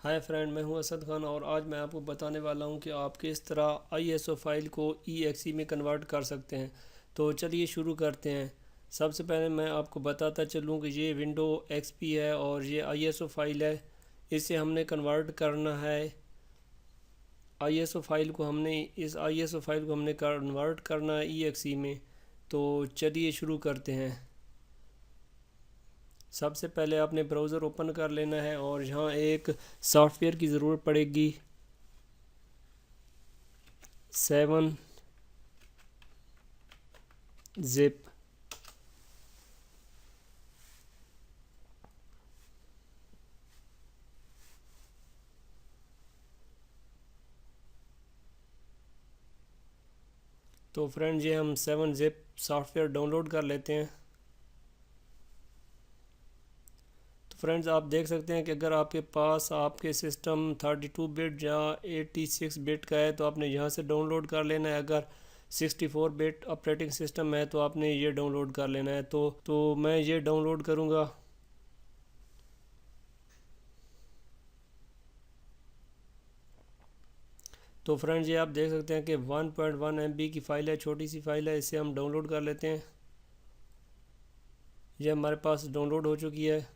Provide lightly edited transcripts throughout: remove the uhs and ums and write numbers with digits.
Hi friend, मैं हूं असद खान और आज मैं आपको बताने वाला हूं कि आप किस तरह ISO फाइल को EXE में कन्वर्ट कर सकते हैं। तो चलिए शुरू करते हैं। सबसे पहले मैं आपको बताता चलूं कि ये विंडो XP है और ये ISO फाइल है। इसे हमने कन्वर्ट करना है। इस ISO फाइल को हमने कन्वर्ट करना है EXE में। तो चलिए शुरू करते हैं। सबसे पहले आपने ब्राउज़र ओपन कर लेना है और यहाँ एक सॉफ्टवेयर की ज़रूरत पड़ेगी, 7-zip। तो फ्रेंड ये हम 7-zip सॉफ्टवेयर डाउनलोड कर लेते हैं। तो फ्रेंड्स आप देख सकते हैं कि अगर आपके पास आपके सिस्टम 32 बिट या 86 बिट का है तो आपने यहाँ से डाउनलोड कर लेना है। अगर 64 बिट ऑपरेटिंग सिस्टम है तो आपने ये डाउनलोड कर लेना है। तो मैं ये डाउनलोड करूँगा। तो फ्रेंड्स ये आप देख सकते हैं कि 1.1 MB की फ़ाइल है, छोटी सी फ़ाइल है। इसे हम डाउनलोड कर लेते हैं। ये हमारे पास डाउनलोड हो चुकी है।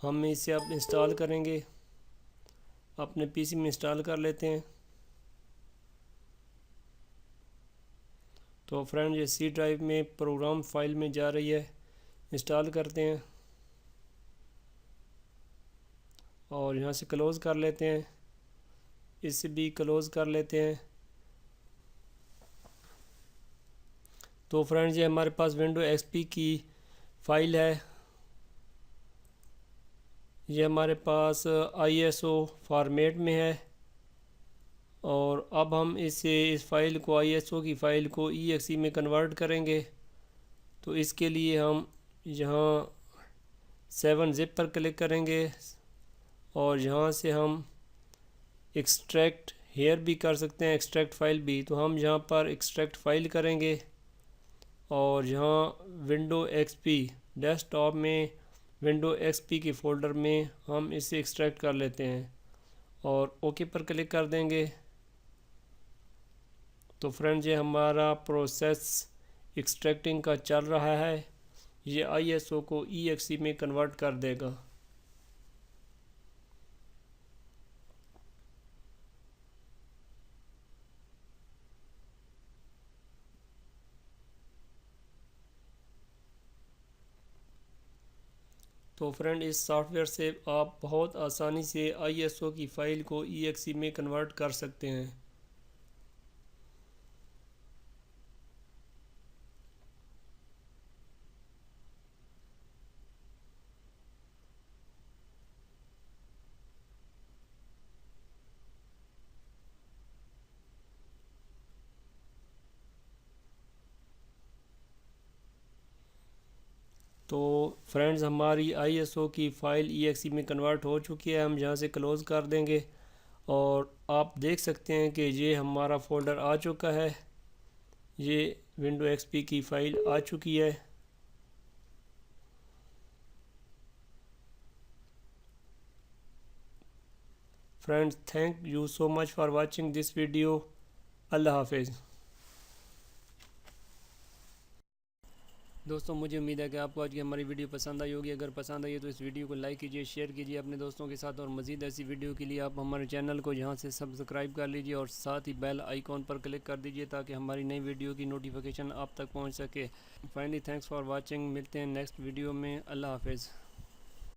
हम इसे अब इंस्टॉल करेंगे, अपने PC में इंस्टॉल कर लेते हैं। तो फ्रेंड ये C ड्राइव में प्रोग्राम फाइल में जा रही है। इंस्टॉल करते हैं और यहाँ से क्लोज़ कर लेते हैं। इसे भी क्लोज़ कर लेते हैं। तो फ्रेंड्स ये हमारे पास विंडो XP की फ़ाइल है। ये हमारे पास ISO फॉर्मेट में है और अब हम इस फ़ाइल को ISO की फ़ाइल को EXE में कन्वर्ट करेंगे। तो इसके लिए हम यहाँ 7-zip पर क्लिक करेंगे और यहाँ से हम एक्सट्रैक्ट हेयर भी कर सकते हैं, एक्सट्रैक्ट फाइल भी। तो हम यहाँ पर एक्सट्रैक्ट फाइल करेंगे और यहाँ विंडो XP डेस्कटॉप में विंडो XP के फ़ोल्डर में हम इसे एक्सट्रैक्ट कर लेते हैं और ओके पर क्लिक कर देंगे। तो फ्रेंड्स ये हमारा प्रोसेस एक्सट्रैक्टिंग का चल रहा है। ये ISO को EXE में कन्वर्ट कर देगा। तो फ्रेंड इस सॉफ्टवेयर से आप बहुत आसानी से ISO की फ़ाइल को EXE में कन्वर्ट कर सकते हैं। तो फ्रेंड्स हमारी ISO की फ़ाइल EXE में कन्वर्ट हो चुकी है। हम यहाँ से क्लोज़ कर देंगे और आप देख सकते हैं कि ये हमारा फ़ोल्डर आ चुका है। ये विंडो XP की फ़ाइल आ चुकी है। Friends thank you so much for watching this video. अल्लाह हाफिज़। दोस्तों मुझे उम्मीद है कि आपको आज की हमारी वीडियो पसंद आई होगी। अगर पसंद आई है तो इस वीडियो को लाइक कीजिए, शेयर कीजिए अपने दोस्तों के साथ और मज़ीद ऐसी वीडियो के लिए आप हमारे चैनल को यहाँ से सब्सक्राइब कर लीजिए और साथ ही बेल आइकॉन पर क्लिक कर दीजिए ताकि हमारी नई वीडियो की नोटिफिकेशन आप तक पहुँच सके। Finally thanks for watching. मिलते हैं नेक्स्ट वीडियो में। अल्लाह हाफिज़।